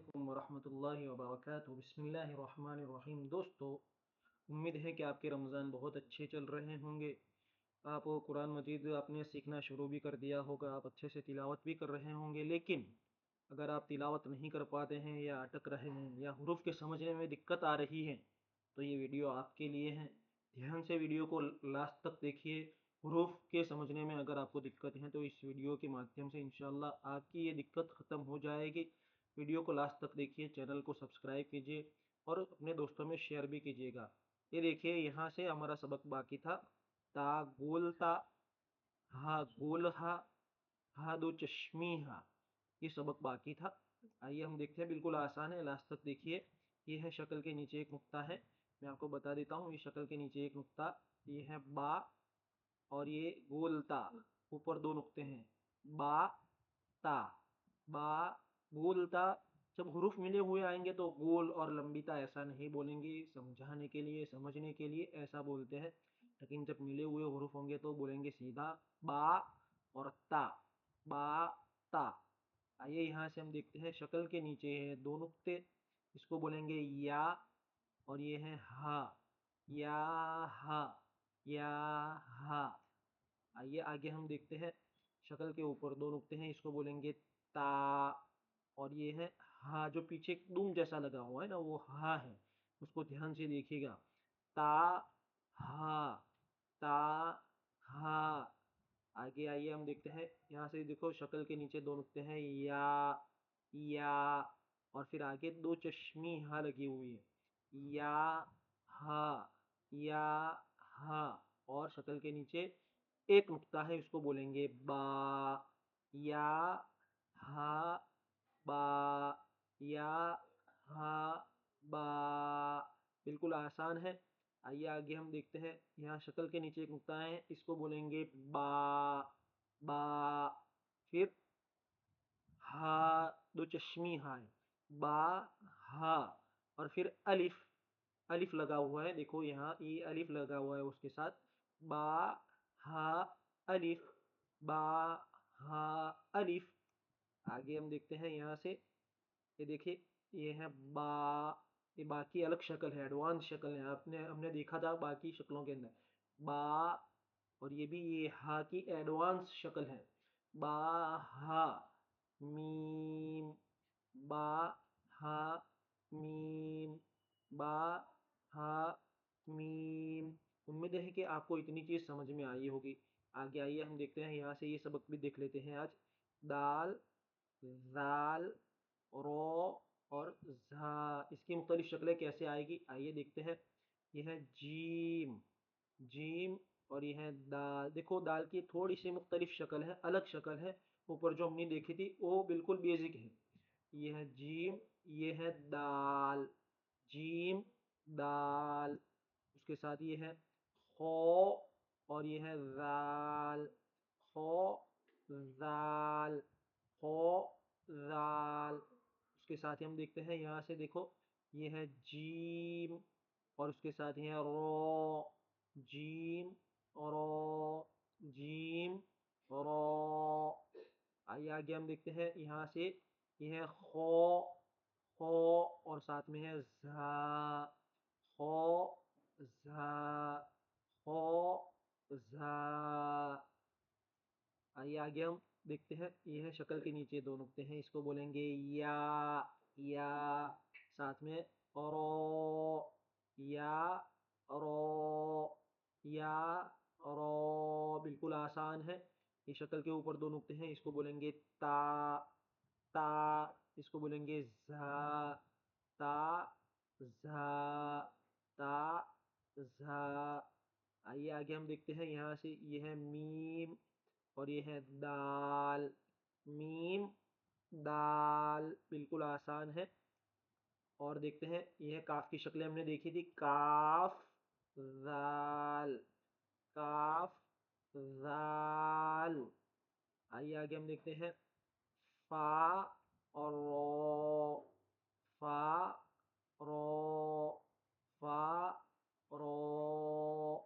अलैकुम वरहमतुल्लाहि वबरकातुहू। बिस्मिल्लाहिर्रहमानिर्रहीम। दोस्तों, उम्मीद है कि आपके रमज़ान बहुत अच्छे चल रहे होंगे। आप कुरान मजीद आपने सीखना शुरू भी कर दिया होगा, आप अच्छे से तिलावत भी कर रहे होंगे। लेकिन अगर आप तिलावत नहीं कर पाते हैं या अटक रहे हैं या हुरूफ के समझने में दिक्कत आ रही है, तो ये वीडियो आपके लिए है। ध्यान से वीडियो को लास्ट तक देखिए। हुरूफ के समझने में अगर आपको दिक्कत है तो इस वीडियो के माध्यम से इंशाल्लाह आपकी ये दिक्कत ख़त्म हो जाएगी। वीडियो को लास्ट तक देखिए, चैनल को सब्सक्राइब कीजिए और अपने दोस्तों में शेयर भी कीजिएगा। ये देखिए, यहाँ से हमारा सबक बाकी था। ता गोल ता, हा गोल हा दो चश्मी हा, ये सबक बाकी था। आइए हम देखते हैं, बिल्कुल आसान है, लास्ट तक देखिए। ये है शक्ल के नीचे एक नुक्ता है, मैं आपको बता देता हूँ। ये शक्ल के नीचे एक नुक्ता, ये है बा, और ये गोलता, ऊपर दो नुक्ते हैं, बा ता, बा गोलता। जब हुरूफ मिले हुए आएंगे तो गोल और लंबीता ऐसा नहीं बोलेंगे, समझाने के लिए, समझने के लिए ऐसा बोलते हैं। लेकिन जब मिले हुए हुरूफ होंगे तो बोलेंगे सीधा बा और ता, बा ता। आइए यहाँ से हम देखते हैं, शक्ल के नीचे है दो नुक्ते, इसको बोलेंगे या, और ये है हा, या हा, या हा। आइए आगे हम देखते हैं, शक्ल के ऊपर दो नुक्ते हैं, इसको बोलेंगे ता, और ये है हा। जो पीछे दुम जैसा लगा हुआ है ना, वो हा है, उसको ध्यान से देखिएगा। ता हा, ता हा। आगे आइए हम देखते हैं, यहाँ से देखो शक्ल के नीचे दो नुक्ते हैं, या, और फिर आगे दो चश्मी हा लगी हुई है, या हा, या हा। और शक्ल के नीचे एक नुक्ता है, इसको बोलेंगे बा, या हा बा, या हा बा। बिल्कुल आसान है। आइए आगे हम देखते हैं, यहाँ शक्ल के नीचे एक नुक्ता है, इसको बोलेंगे बा, बा। फिर हा, दो चश्मी हा है, बा हा, और फिर अलिफ, अलिफ लगा हुआ है, देखो यहाँ ये अलिफ लगा हुआ है उसके साथ, बा हा अलिफ, बा हा अलिफ। आगे हम देखते हैं यहाँ से, ये देखिए, ये है बा, ये बा की अलग शक्ल है, एडवांस शक्ल है, आपने हमने देखा था बाकी शक्लों के अंदर बा। और ये भी ये हा की एडवांस शक्ल है, बा हा मीम, बा हा मीम, बा हा मीम। उम्मीद है कि आपको इतनी चीज़ समझ में आई होगी। आगे आइए हम देखते हैं, यहाँ से ये सबक भी देख लेते हैं आज। दाल, जाल, रो और झा, इसकी मुख्तलिफ शक्लें कैसे आएगी आइए देखते हैं। यह है जीम, जीम, और यह है दाल। देखो दाल की थोड़ी सी मुख्तलिफ शक्ल है, अलग शक्ल है, ऊपर जो हमने देखी थी वो बिल्कुल बेसिक है। यह है जीम, यह है दाल, जीम दाल। उसके साथ ये है खो, और ये है जाल, खो जाल, खो जाल। उसके साथ ही हम देखते हैं, यहाँ से देखो, ये है जीम, और उसके साथ ही है रो, जीम रो, जीम रो। आइए आगे हम देखते हैं, यहाँ से ये है खो, खो, और साथ में है झा, खो झा, खो झा। आइए आगे हम देखते हैं, ये है शक्ल के नीचे दो नुक्ते हैं, इसको बोलेंगे या, साथ में रो, या रो, या रो। बिल्कुल आसान है। ये शक्ल के ऊपर दो नुक्ते हैं, इसको बोलेंगे ता, ता, इसको बोलेंगे झा, ता झा, ता झा। आइए आगे हम देखते हैं, यहाँ से ये है मीम, और ये है दाल, मीम दाल। बिल्कुल आसान है। और देखते हैं, यह काफ की शक्लें हमने देखी थी, काफ जाल, काफ जाल। आइए आगे हम देखते हैं, फा और रो, फा रो, फा रो।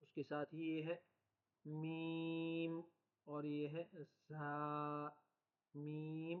उसके साथ ही ये है मीम, और ये है झा, मीम